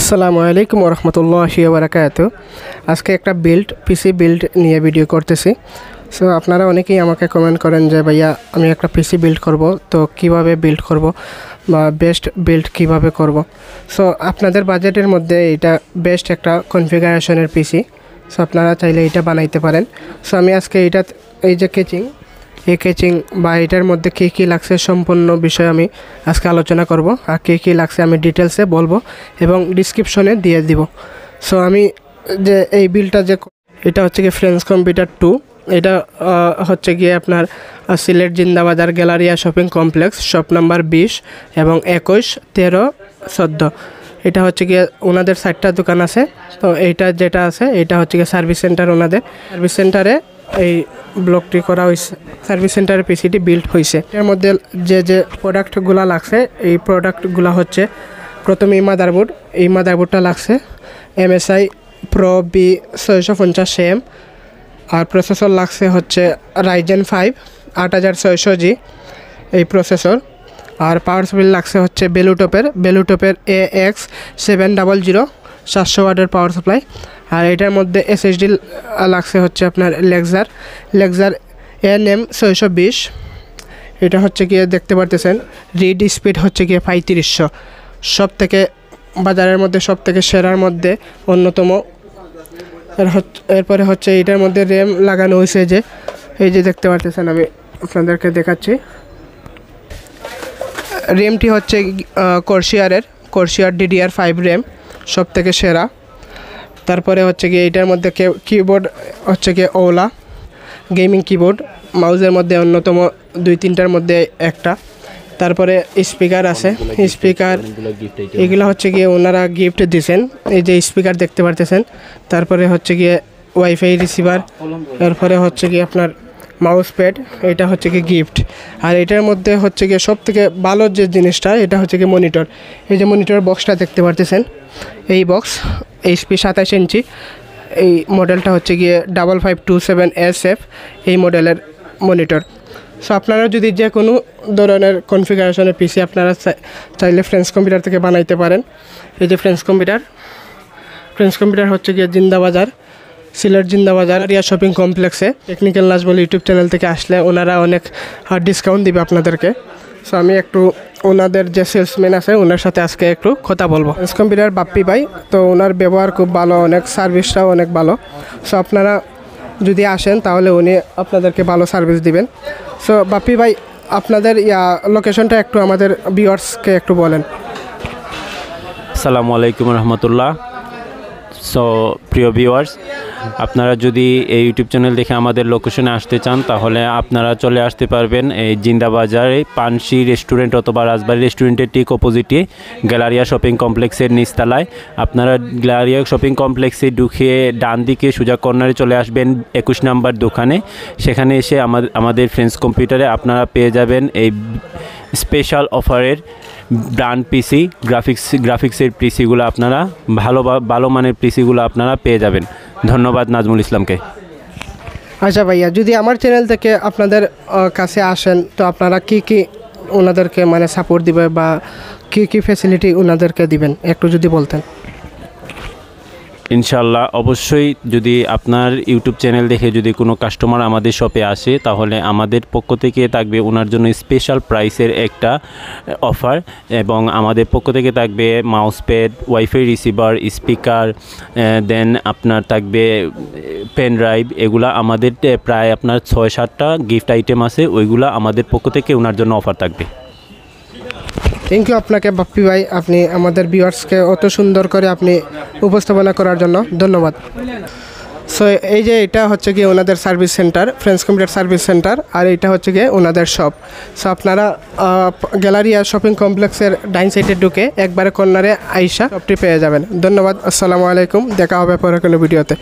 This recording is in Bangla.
আসসালামু আলাইকুম ওরহমতুল্লাহি ওয়াবারাকাতুহু। আজকে একটা পিসি বিল্ড নিয়ে ভিডিও করতেছি। সো আপনারা অনেকেই আমাকে কমেন্ট করেন যে ভাইয়া আমি একটা পিসি বিল্ড করব, তো কিভাবে বিল্ড করব বা বেস্ট বিল্ড কিভাবে করব। সো আপনাদের বাজেটের মধ্যে এটা বেস্ট একটা কনফিগারেশনের পিসি, সো আপনারা চাইলে এটা বানাইতে পারেন। সো আমি আজকে এই যে কেচিং বা এটার মধ্যে কী লাগছে সম্পূর্ণ বিষয় আমি আজকে আলোচনা করব, আর কী লাগছে আমি ডিটেলসে বলবো এবং ডিসক্রিপশনে দিয়ে দিব। সো আমি যে এই বিলটা এটা হচ্ছে গিয়ে ফ্রেন্ডস কম্পিউটার 2। এটা হচ্ছে গিয়ে আপনার Sylhet Zindabazar Galleria shopping complex, shop number 20 এবং 21, 13, 14। এটা হচ্ছে গিয়ে ওনাদের 4টা দোকান আছে। তো এইটা যেটা আছে এটা হচ্ছে গিয়ে সার্ভিস সেন্টার। ওনাদের সার্ভিস সেন্টারে এই ব্লকটি করা হয়েছে, সার্ভিস সেন্টারের পিসিটি বিল্ড হয়েছে। এর মধ্যে যে প্রোডাক্টগুলো লাগছে, এই প্রোডাক্টগুলো হচ্ছে প্রথমে এই মাদারবোর্ডটা লাগছে MSI Pro B650M, আর প্রসেসর লাগছে হচ্ছে Ryzen 5 8600G এই প্রসেসর, আর পাওয়ার সাপ্লাই লাগছে হচ্ছে বেলুটপের AX700 700 ওয়াটের পাওয়ার সাপ্লাই। আর এটার মধ্যে SSD লাগছে হচ্ছে আপনার লেক্সার NM620। এটা হচ্ছে গিয়ে দেখতে পারতেছেন রিড স্পিড হচ্ছে গিয়ে 3500, সব থেকে বাজারের মধ্যে সব থেকে সেরার মধ্যে অন্যতম। এরপরে হচ্ছে এটার মধ্যে র্যাম লাগানো হয়েছে, যে এই যে দেখতে পারতেছেন, আমি আপনাদেরকে দেখাচ্ছি। র্যামটি হচ্ছে কর্সিয়ার DDR5 র্যাম, সব থেকে সেরা। তারপরে হচ্ছে গিয়ে এটার মধ্যে কিবোর্ড হচ্ছে গিয়ে ওলা গেমিং কিবোর্ড, মাউসের মধ্যে অন্যতম 2-3টার মধ্যে একটা। তারপরে স্পিকার আছে, স্পিকার এগুলো হচ্ছে গিয়ে ওনারা গিফট দিয়েছেন, এই যে স্পিকার দেখতে পারতেছেন। তারপরে হচ্ছে গিয়ে ওয়াইফাই রিসিভার, এরপরে হচ্ছে গিয়ে আপনার মাউস প্যাড, এটা হচ্ছে গিয়ে গিফট। আর এটার মধ্যে হচ্ছে গিয়ে সব থেকে ভালো যে জিনিসটা, এটা হচ্ছে গিয়ে মনিটর। এই যে মনিটর বক্সটা দেখতে পারতেছেন, এই বক্স HP 27 ইঞ্চি, এই মডেলটা হচ্ছে গিয়ে 5527SF এই মডেলের মনিটর। সো আপনারা যদি যে কোনো ধরনের কনফিগারেশনের পিসি আপনারা চাইলে ফ্রেন্ডস কম্পিউটার থেকে বানাইতে পারেন। এই যে ফ্রেন্ডস কম্পিউটার হচ্ছে গিয়ে সিলেট জিন্দাবাজার রিয়া শপিং কমপ্লেক্সে টেকনিক্যাল নাজমল ইউটিউব চ্যানেল থেকে আসলে ওনারা অনেক ডিসকাউন্ট দিবে আপনাদেরকে। সো আমি একটু ওনাদের যে সেলসম্যান আছে ওনার সাথে আজকে একটু কথা বলবো। ফ্রেন্ডস কম্পিউটার বাপ্পি ভাই, তো ওনার ব্যবহার খুব ভালো, অনেক সার্ভিসটাও অনেক ভালো। সো আপনারা যদি আসেন তাহলে উনি আপনাদেরকে ভালো সার্ভিস দিবেন। সো বাপ্পি ভাই, আপনাদের লোকেশনটা একটু আমাদের ভিউয়ার্সকে একটু বলেন। আসসালামু আলাইকুম রহমতুল্লাহ। সো প্রিয় ভিউয়ার্স, আপনারা যদি এই ইউটিউব চ্যানেল দেখে আমাদের লোকেশনে আসতে চান তাহলে আপনারা চলে আসতে পারবেন এই জিন্দাবাজারে পানশি রেস্টুরেন্ট অথবা রাজবাড়ি রেস্টুরেন্টের ঠিক অপোজিটে গ্যালারিয়া শপিং কমপ্লেক্সের নিচতলায়। আপনারা গ্যালারিয়া শপিং কমপ্লেক্সে ঢুকিয়ে ডান দিকে সোজা কর্নারে চলে আসবেন 21 নাম্বার দোকানে। সেখানে এসে আমাদের ফ্রেন্ডস কম্পিউটারে আপনারা পেয়ে যাবেন এই স্পেশাল অফারের ব্র্যান্ড পিসি, গ্রাফিক্সের পিসিগুলো আপনারা ভালো মানের পিসিগুলো আপনারা পেয়ে যাবেন। ধন্যবাদ নাজমুল ইসলামকে। আচ্ছা ভাইয়া, যদি আমার চ্যানেল থেকে আপনাদের কাছে আসেন তো আপনারা কি ওনাদেরকে মানে সাপোর্ট দিবে বা কি ফ্যাসিলিটি ওনাদেরকে দিবেন একটু যদি বলতেন। ইনশাল্লাহ, অবশ্যই যদি আপনার ইউটিউব চ্যানেল দেখে যদি কোনো কাস্টমার আমাদের শপে আসে তাহলে আমাদের পক্ষ থেকে থাকবে ওনার জন্য স্পেশাল প্রাইসের একটা অফার, এবং আমাদের পক্ষ থেকে থাকবে mouse pad, WiFi receiver, speaker, then আপনার থাকবে পেন ড্রাইভ। এগুলা আমাদের প্রায় আপনার 6-7টা গিফট আইটেম আছে, ওইগুলা আমাদের পক্ষ থেকে ওনার জন্য অফার থাকবে। থ্যাংক ইউ আপনাকে বাপ্পি ভাই, আপনি আমাদের ভিউয়ার্সকে অত সুন্দর করে আপনি উপস্থাপনা করার জন্য ধন্যবাদ। সো এই যে এটা হচ্ছে গিয়ে ওনাদের service centre, friends computer service centre, আর এটা হচ্ছে গিয়ে ওনাদের শপ। সো আপনারা গ্যালারিয়া শপিং কমপ্লেক্সের ডাইন সাইডে ঢুকে একবারে কর্নারে আইসা শপটি পেয়ে যাবেন। ধন্যবাদ, আসসালামু আলাইকুম, দেখা হবে পরে কোনো ভিডিওতে।